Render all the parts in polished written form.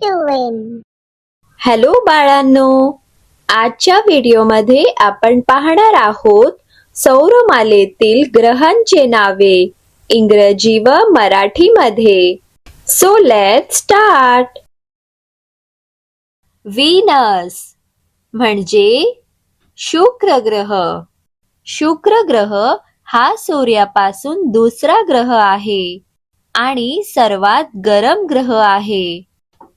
doing? Hello बाळांनो, आजच्या व्हिडिओमध्ये आपण पाहणार आहोत सौरमालेतील ग्रहांचे नावे इंग्रजी व मराठीमध्ये. So let's start. व्हीनस म्हणजे शुक्र ग्रह. शुक्र ग्रह हा सूर्यापासून दुसरा ग्रह आहे आणि सर्वात गरम ग्रह आहे.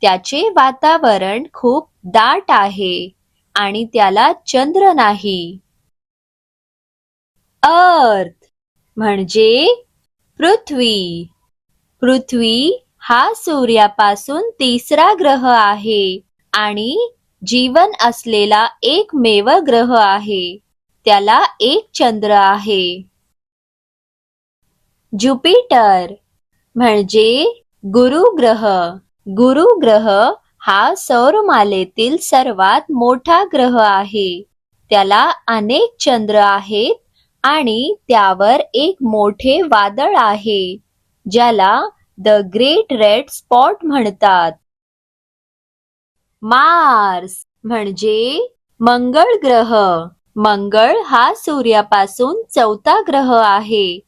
त्याचे वातावरण खूप दाट आहे आणि त्याला चंद्र नाही. अर्थ म्हणजे पृथ्वी. पृथ्वी हा सूर्यापासून तिसरा ग्रह आहे आणि जीवन असलेला एकमेव ग्रह आहे. त्याला एक चंद्र आहे. ज्युपिटर म्हणजे गुरु ग्रह. गुरु ग्रह हा सौरमालेतील सर्वात मोठा ग्रह आहे. त्याला अनेक चंद्र आहेत आणि त्यावर एक मोठे वादळ आहे ज्याला द ग्रेट रेड स्पॉट म्हणतात. मार्स म्हणजे मंगळ ग्रह. मंगळ हा सूर्यापासून चौथा ग्रह आहे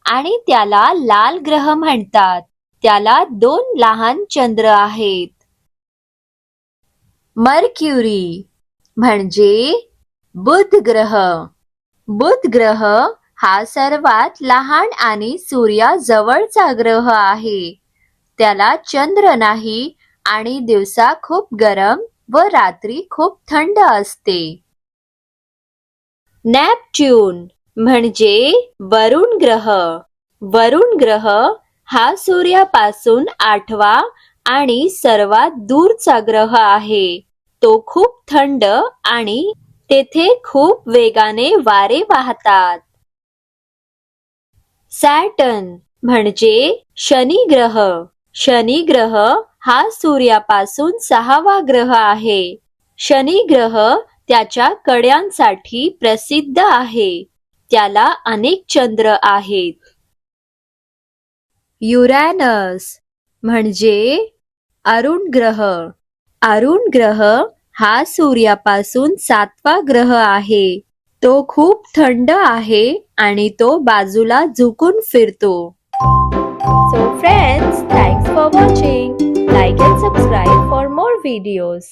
आणि त्याला लाल ग्रह म्हणतात. त्याला 2 लहान चंद्र आहेत. मर्क्युरी म्हणजे बुध ग्रह. बुध ग्रह हा सर्वात लहान आणि सूर्याजवळचा ग्रह आहे. त्याला चंद्र नाही आणि दिवसा खूप गरम व रात्री खूप थंड असते. नेपच्यून म्हणजे वरुण ग्रह. वरुण ग्रह हा सूर्यापासून 8वा आणि सर्वात दूरचा ग्रह आहे. तो खूप थंड आणि तेथे खूप वेगाने वारे वाहतात. सॅटर्न म्हणजे शनी ग्रह. शनी ग्रह हा सूर्यापासून 6वा ग्रह आहे. शनी ग्रह त्याच्या कड्यांसाठी प्रसिद्ध आहे. त्याला अनेक चंद्र आहेत. युरॅनस म्हणजे अरुण ग्रह. अरुण ग्रह हा सूर्यापासून 7वा ग्रह आहे. तो खूप थंड आहे आणि तो बाजूला झुकून फिरतो. So friends, thanks for watching. Like and subscribe for more videos.